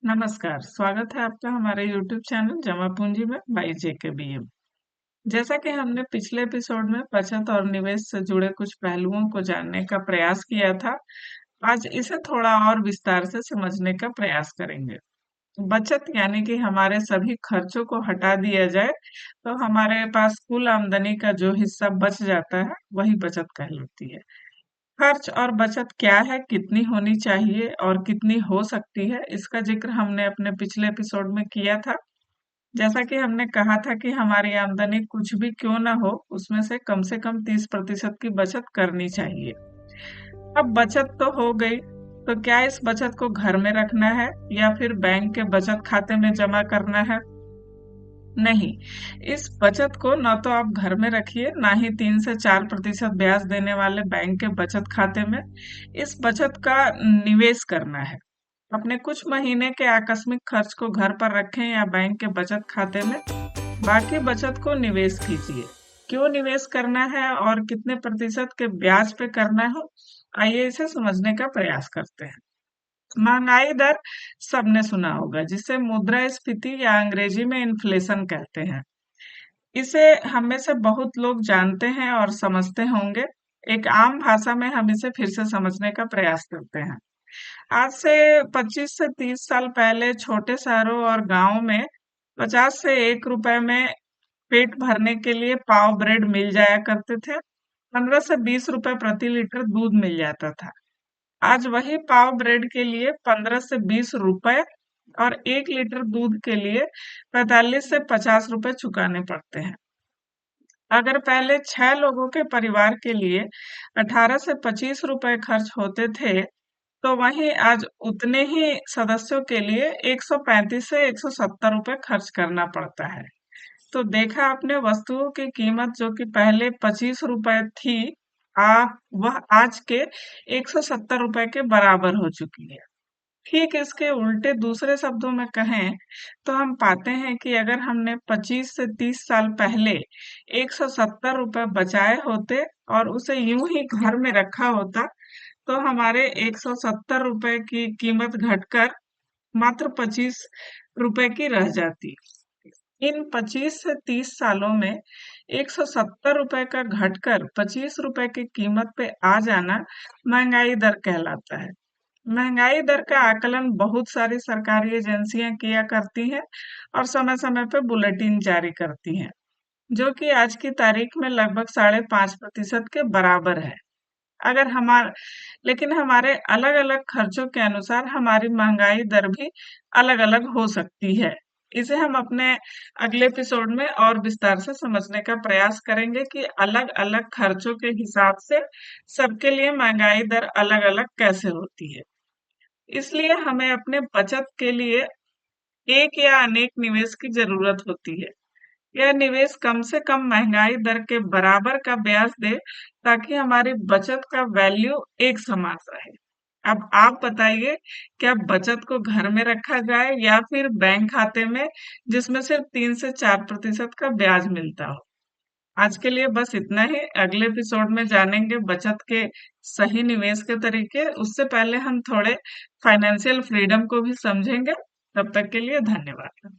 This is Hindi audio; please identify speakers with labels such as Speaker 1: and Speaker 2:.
Speaker 1: नमस्कार, स्वागत है आपका हमारे यूट्यूब चैनल जमा पूंजी में बाई जेकेबीएम। जैसा कि हमने पिछले एपिसोड में बचत और निवेश से जुड़े कुछ पहलुओं को जानने का प्रयास किया था, आज इसे थोड़ा और विस्तार से समझने का प्रयास करेंगे। बचत यानी कि हमारे सभी खर्चों को हटा दिया जाए, तो हमारे पास कुल आमदनी का जो हिस्सा बच जाता है, वही बचत कहलाती है। खर्च और बचत क्या है, कितनी होनी चाहिए और कितनी हो सकती है, इसका जिक्र हमने अपने पिछले एपिसोड में किया था। जैसा कि हमने कहा था कि हमारी आमदनी कुछ भी क्यों ना हो, उसमें से कम 30% की बचत करनी चाहिए। अब बचत तो हो गई, तो क्या इस बचत को घर में रखना है या फिर बैंक के बचत खाते में जमा करना है? नहीं, इस बचत को ना तो आप घर में रखिए, ना ही 3 से 4% ब्याज देने वाले बैंक के बचत खाते में। इस बचत का निवेश करना है। अपने कुछ महीने के आकस्मिक खर्च को घर पर रखें या बैंक के बचत खाते में, बाकी बचत को निवेश कीजिए। क्यों निवेश करना है और कितने प्रतिशत के ब्याज पे करना है, आइए इसे समझने का प्रयास करते हैं। महंगाई दर सबने सुना होगा, जिसे मुद्रास्फीति या अंग्रेजी में इन्फ्लेशन कहते हैं। इसे हम में से बहुत लोग जानते हैं और समझते होंगे। एक आम भाषा में हम इसे फिर से समझने का प्रयास करते हैं। आज से 25 से 30 साल पहले छोटे शहरों और गांवों में 50 से 1 रुपए में पेट भरने के लिए पाव ब्रेड मिल जाया करते थे। 15 से 20 रुपए प्रति लीटर दूध मिल जाता था। आज वही पाव ब्रेड के लिए 15 से 20 रुपए और 1 लीटर दूध के लिए 45 से 50 रुपए चुकाने पड़ते हैं। अगर पहले 6 लोगों के परिवार के लिए 18 से 25 रुपए खर्च होते थे, तो वहीं आज उतने ही सदस्यों के लिए 135 से 170 रुपए खर्च करना पड़ता है। तो देखा आपने, वस्तुओं की कीमत जो कि पहले 25 रुपए थी, वह आज के 170 रुपए के बराबर हो चुकी है। ठीक इसके उल्टे दूसरे शब्दों में कहें तो हम पाते हैं कि अगर हमने 25 से 30 साल पहले 170 रुपए बचाए होते और उसे यूं ही घर में रखा होता, तो हमारे 170 रुपए की कीमत घटकर मात्र 25 रुपए की रह जाती। इन 25 से 30 सालों में 170 रुपए का घटकर 25 रुपए की कीमत पे आ जाना महंगाई दर कहलाता है। महंगाई दर का आकलन बहुत सारी सरकारी एजेंसियां किया करती हैं और समय-समय पे बुलेटिन जारी करती हैं, जो कि आज की तारीख में लगभग 5.5% के बराबर है। अगर हमार लेकिन हमारे अलग-अलग खर्चों के अनुसार हमारी महंगाई दर भी अलग-अलग हो सकती है। इसे हम अपने अगले एपिसोड में और विस्तार से समझने का प्रयास करेंगे कि अलग-अलग खर्चों के हिसाब से सबके लिए महंगाई दर अलग-अलग कैसे होती है। इसलिए हमें अपने बचत के लिए एक या अनेक निवेश की जरूरत होती है। यह निवेश कम से कम महंगाई दर के बराबर का ब्याज दे, ताकि हमारी बचत का वैल्यू एक समान रहे। अब आप बताइए, क्या बचत को घर में रखा जाए या फिर बैंक खाते में, जिसमें सिर्फ 3 से 4% का ब्याज मिलता हो? आज के लिए बस इतना ही। अगले एपिसोड में जानेंगे बचत के सही निवेश के तरीके। उससे पहले हम थोड़े फाइनेंशियल फ्रीडम को भी समझेंगे। तब तक के लिए धन्यवाद।